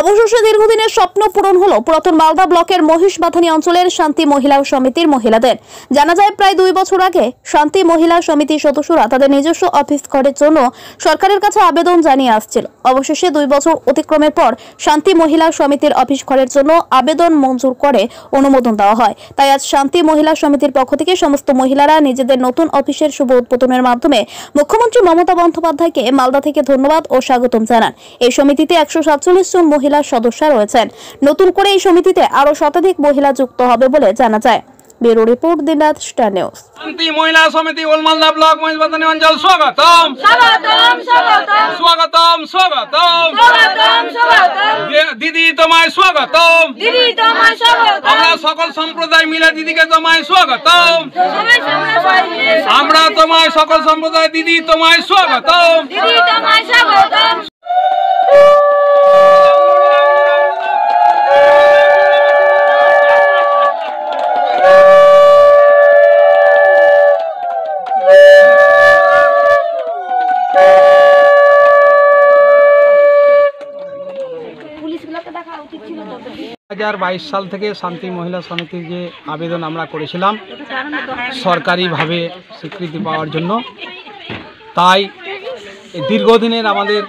অবশেষে দীর্ঘদিনের স্বপ্ন পূরণ হলো পুরাতন মালদা ব্লকের মহিষবাথানী অঞ্চলের শান্তি মহিলা সমিতির মহিলাদের। জানা যায়, প্রায় 2 বছর আগে শান্তি মহিলা সমিতির সদস্যরা তাদের নিজস্ব অফিস ঘরের জন্য সরকারের কাছে আবেদন জানিয়ে আসছিল। অবশেষে 2 বছর অতিক্রমের পর শান্তি মহিলা সমিতির অফিস ঘরের জন্য আবেদন মঞ্জুর করে অনুমোদন দেওয়া হয়। তাই আজ শান্তি মহিলা সমিতির পক্ষ থেকে সমস্ত মহিলারা নিজেদের নতুন অফিসের শুভ উদ্বোধনের মাধ্যমে মুখ্যমন্ত্রী মমতা বন্দ্যোপাধ্যায়কে মালদা থেকে ধন্যবাদ ও স্বাগতম জানান। এই সমিতিতে 147 জন মহিলা সদস্য রয়েছেন। নতুন করে এই সমিতিতে আরো শতাধিক মহিলা যুক্ত হবে বলে জানা যায়। ব্যুরো রিপোর্ট, দিনরাত স্টার নিউজ। শান্তি মহিলা সমিতি ওলমালদা ব্লক মহিষবাথানী অঞ্চল স্বাগতম স্বাগতম স্বাগতম স্বাগতম স্বাগতম স্বাগতম। দিদি তোমায় স্বাগতম, দিদি তোমায় স্বাগতম। আমরা সকল সম্প্রদায় মিলে দিদিকে তোমায় স্বাগতম। আমরা তোমায় সকল সম্প্রদায় দিদি তোমায় স্বাগতম, দিদি তোমায় স্বাগতম। সাল থেকে শান্তি মহিলা সমিতির যে আবেদন আমরা করেছিলাম সরকারিভাবে স্বীকৃতি পাওয়ার জন্য, তাই দীর্ঘদিনের আমাদের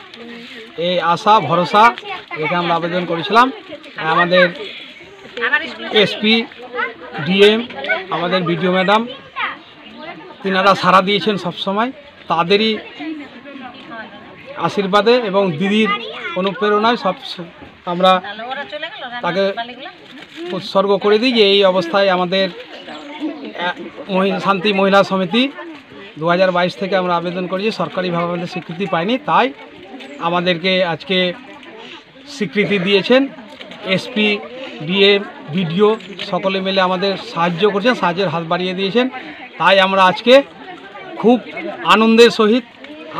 এই আশা ভরসা রেখে আমরা আবেদন করেছিলাম। আমাদের এসপি, ডিএম, আমাদের বিডিও ম্যাডাম তিনারা সাড়া দিয়েছেন সবসময়। তাদেরই আশীর্বাদে এবং দিদির অনুপ্রেরণায় সব আমরা তাকে উৎসর্গ করে দিই যে এই অবস্থায় আমাদের শান্তি মহিলা সমিতি 2022 থেকে আমরা আবেদন করেছি, সরকারিভাবে আমাদের স্বীকৃতি পাইনি। তাই আমাদেরকে আজকে স্বীকৃতি দিয়েছেন। এসপি, ডিএম, বিডিও সকলে মিলে আমাদের সাহায্য করছেন, সাহায্যের হাত বাড়িয়ে দিয়েছেন। তাই আমরা আজকে খুব আনন্দের সহিত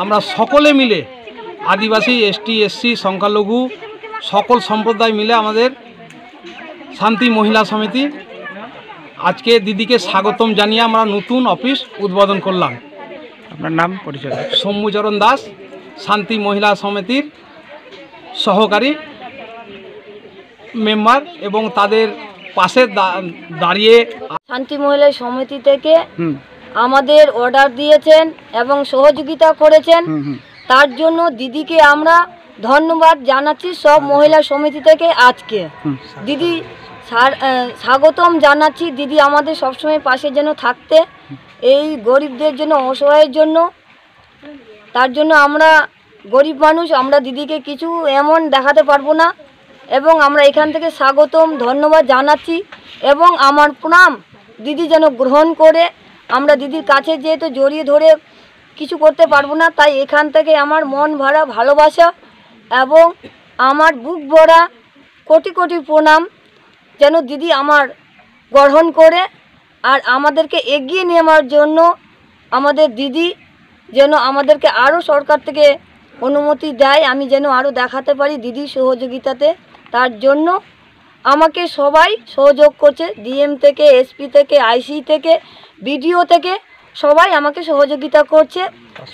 আমরা সকলে মিলে আদিবাসী, এসটি, এসসি, সংখ্যালঘু সকল সম্প্রদায় মিলে আমাদের শান্তি মহিলা সমিতি আজকে দিদিকে স্বাগতম জানিয়ে আমরা নতুন অফিস উদ্বোধন করলাম। আপনার নাম, পরিচয়? সৌম্যচরণ দাস, শান্তি মহিলা সমিতির সহকারী মেম্বার এবং তাদের পাশে দাঁড়িয়ে শান্তি মহিলা সমিতি থেকে আমাদের অর্ডার দিয়েছেন এবং সহযোগিতা করেছেন। তার জন্য দিদিকে আমরা ধন্যবাদ জানাচ্ছি সব মহিলা সমিতি থেকে। আজকে দিদি স্বাগতম জানাচ্ছি। দিদি আমাদের সবসময় পাশে যেন থাকতে, এই গরিবদের জন্য, অসহায়ের জন্য। তার জন্য আমরা গরিব মানুষ, আমরা দিদিকে কিছু এমন দেখাতে পারবো না এবং আমরা এখান থেকে স্বাগতম ধন্যবাদ জানাচ্ছি এবং আমার প্রণাম দিদি যেন গ্রহণ করে। আমরা দিদির কাছে যেহেতু জড়িয়ে ধরে কিছু করতে পারবো না, তাই এখান থেকে আমার মন ভরা ভালোবাসা এবং আমার বুক ভরা কোটি কোটি প্রণাম যেন দিদি আমার গ্রহণ করে আর আমাদেরকে এগিয়ে নেওয়ার জন্য আমাদের দিদি যেন আমাদেরকে আরও সরকার থেকে অনুমতি দেয়, আমি যেন আরও দেখাতে পারি দিদির সহযোগিতাতে। তার জন্য আমাকে সবাই সহযোগ করছে, ডিএম থেকে, এসপি থেকে, আইসি থেকে, বিডিও থেকে সবাই আমাকে সহযোগিতা করছে।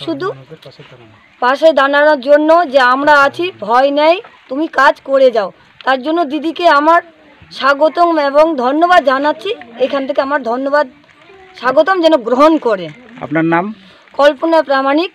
শুধু পাশে দাঁড়ানোর জন্য যে আমরা আছি, ভয় নেই, তুমি কাজ করে যাও। তার জন্য দিদিকে আমার স্বাগতম এবং ধন্যবাদ জানাচ্ছি। এখান থেকে আমার ধন্যবাদ স্বাগতম যেন গ্রহণ করে। আপনার নাম? কল্পনা প্রামাণিক।